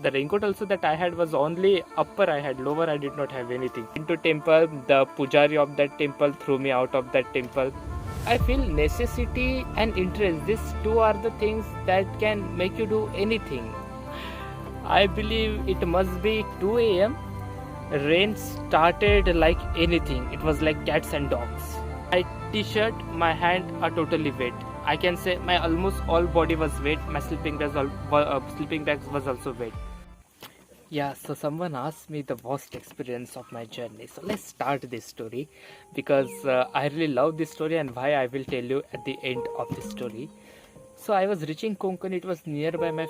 the raincoat also that I had was only upper I had, lower I did not have anything. Into temple, the pujari of that temple threw me out of that temple. I feel necessity and interest, these two are the things that can make you do anything. I believe it must be 2 a.m. Rain started like anything. It was like cats and dogs. My t-shirt, my hand are totally wet. I can say my almost all body was wet. My sleeping bags was also wet. Yeah, so someone asked me the worst experience of my journey. So let's start this story because I really love this story and why I will tell you at the end of this story. So I was reaching Konkan, it was nearby my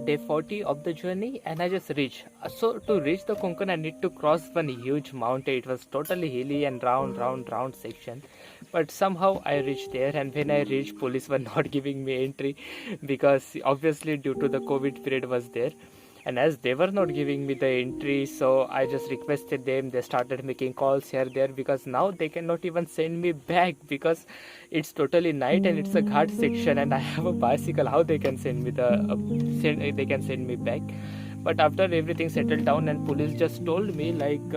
day 40 of the journey, and I just reached. So to reach the Konkan I need to cross one huge mountain. It was totally hilly and round section. But somehow I reached there, and when I reached, police were not giving me entry because obviously due to the COVID period was there. And as they were not giving me the entry, so I just requested them. They started making calls here there because now they cannot even send me back because it's totally night and it's a ghat section and I have a bicycle. How they can send me they can send me back? But after everything settled down and police just told me like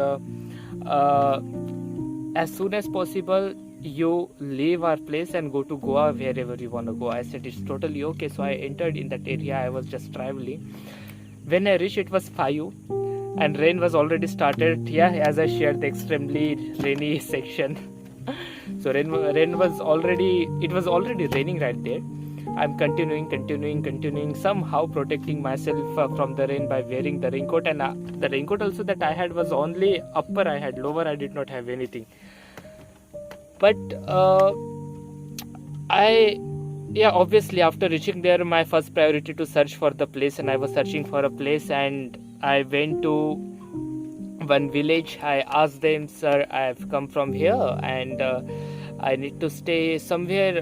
as soon as possible you leave our place and go to Goa wherever you want to go. I said it's totally okay. So I entered in that area. I was just traveling. When I reached, it was 5 and rain was already started. Yeah, as I shared the extremely rainy section. So rain was already, it was already raining right there. I'm continuing, somehow protecting myself from the rain by wearing the raincoat. And the raincoat also that I had was only upper I had, lower I did not have anything. But yeah, obviously after reaching there, my first priority to search for the place, and I was searching for a place and I went to one village. I asked them, sir, I have come from here and I need to stay somewhere.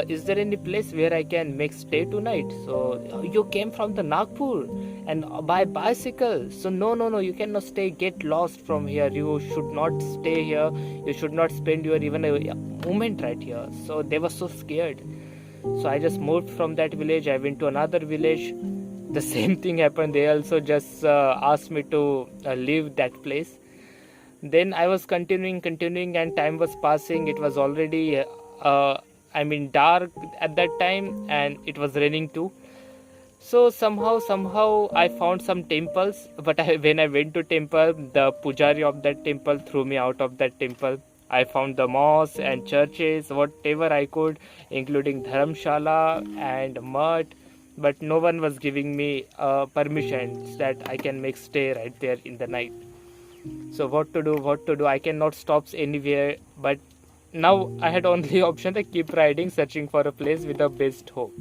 Is there any place where I can make stay tonight? So you came from the Nagpur and by bicycle. So no, you cannot stay. Get lost from here. You should not stay here. You should not spend your even a moment right here. So they were so scared. So I just moved from that village. I went to another village. The same thing happened. They also just asked me to leave that place. Then I was continuing and time was passing. It was already dark at that time and it was raining too. So somehow I found some temples, but when I went to temple, the pujari of that temple threw me out of that temple. I found the mosques and churches, whatever I could, including dharamshala and mud, but no one was giving me permission that I can make stay right there in the night. So what to do? I cannot stop anywhere, but now I had only option to keep riding, searching for a place with the best hope.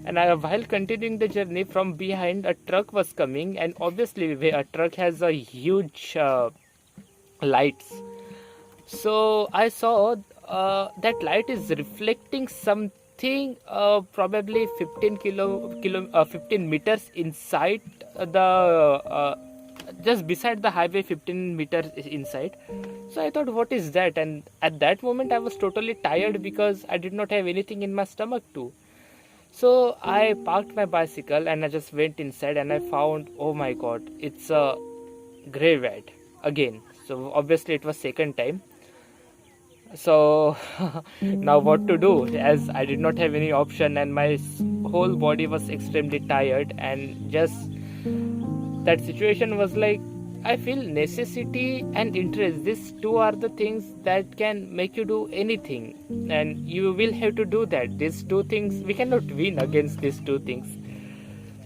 And while continuing the journey, from behind a truck was coming, and obviously a truck has a huge lights. So I saw that light is reflecting something probably 15 meters inside the just beside the highway, 15 meters inside. So I thought, what is that? And at that moment I was totally tired because I did not have anything in my stomach too. So I parked my bicycle and I just went inside and I found, oh my god, it's a graveyard again. So obviously it was second time. So now what to do, as I did not have any option and my whole body was extremely tired, and just that situation was like, I feel necessity and interest, these two are the things that can make you do anything, and you will have to do that. These two things, we cannot win against these two things.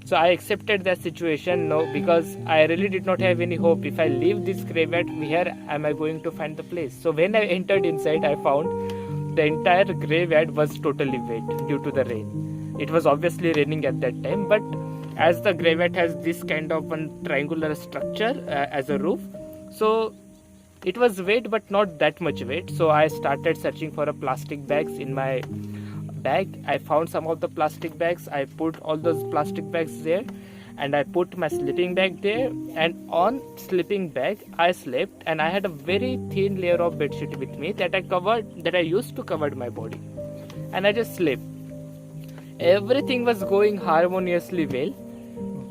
So I accepted that situation, no, because I really did not have any hope. If I leave this graveyard, where am I going to find the place? So when I entered inside, I found the entire graveyard was totally wet due to the rain. It was obviously raining at that time, but as the graveyard has this kind of one triangular structure as a roof, so it was wet but not that much wet. So I started searching for plastic bags in my bag. I found some of the plastic bags. I put all those plastic bags there and I put my sleeping bag there, and on sleeping bag I slept, and I had a very thin layer of bedsheet with me that I used to cover my body, and I just slept. Everything was going harmoniously well,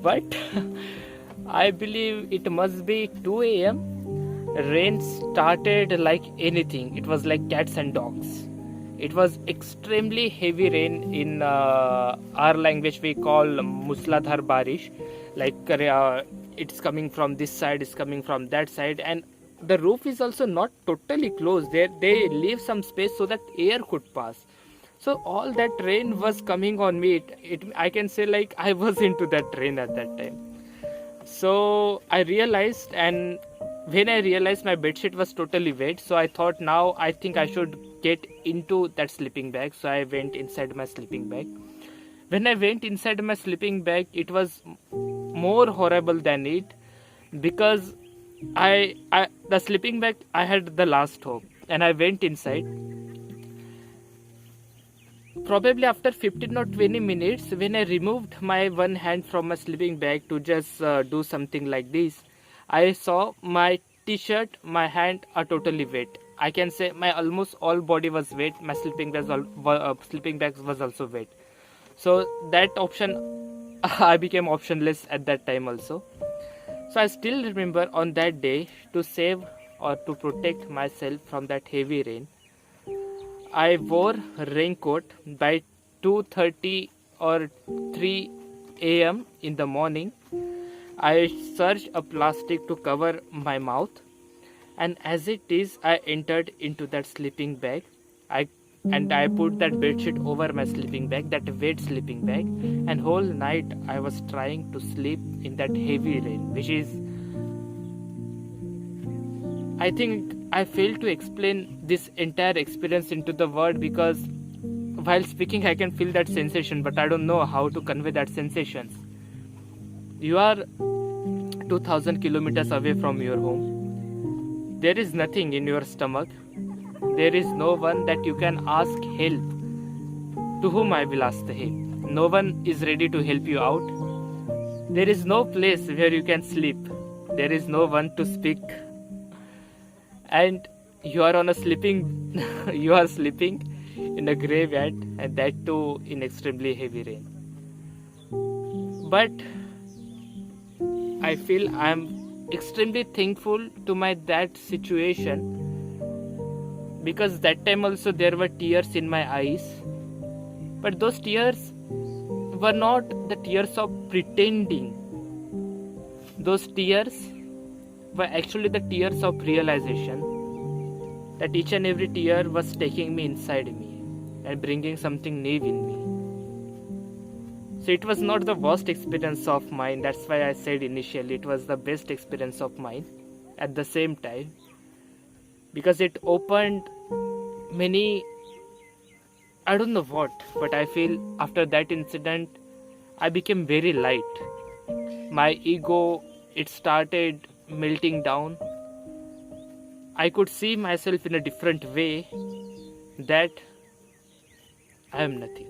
but I believe it must be 2 a.m. Rain started like anything. It was like cats and dogs. It was extremely heavy rain. In our language we call musladhar barish. Like it's coming from this side, it's coming from that side, and the roof is also not totally closed. They leave some space so that air could pass. So all that rain was coming on me. I can say like I was into that rain at that time. So I realized, and when I realized my bedsheet was totally wet, so I thought now I think I should get into that sleeping bag. So I went inside my sleeping bag. When I went inside my sleeping bag, it was more horrible than it, because I the sleeping bag, I had the last hope, and I went inside. Probably after 15 or 20 minutes, when I removed my one hand from my sleeping bag to just do something like this, I saw my t-shirt, my hand are totally wet. I can say my almost all body was wet. My sleeping bag was also wet. So that option, I became optionless at that time also. So I still remember on that day, to save or to protect myself from that heavy rain, I wore raincoat by 2:30 or 3 a.m. in the morning. I searched a plastic to cover my mouth, and as it is, I entered into that sleeping bag. I put that bedsheet over my sleeping bag, that wet sleeping bag, and whole night I was trying to sleep in that heavy rain, which is, I think I failed to explain this entire experience into the word, because while speaking I can feel that sensation, but I don't know how to convey that sensations. You are 2000 kilometers away from your home. There is nothing in your stomach. There is no one that you can ask help. To whom I will ask the help? No one is ready to help you out. There is no place where you can sleep. There is no one to speak. And you are on a sleeping you are sleeping in a graveyard, and that too in extremely heavy rain. But I feel I am extremely thankful to my that situation, because that time also there were tears in my eyes, but those tears were not the tears of pretending. Those tears were actually the tears of realization, that each and every tear was taking me inside me and bringing something new in me. So it was not the worst experience of mine. That's why I said initially it was the best experience of mine at the same time, because it opened many, I don't know what, but I feel after that incident I became very light. My ego, it started melting down. I could see myself in a different way, that I am nothing.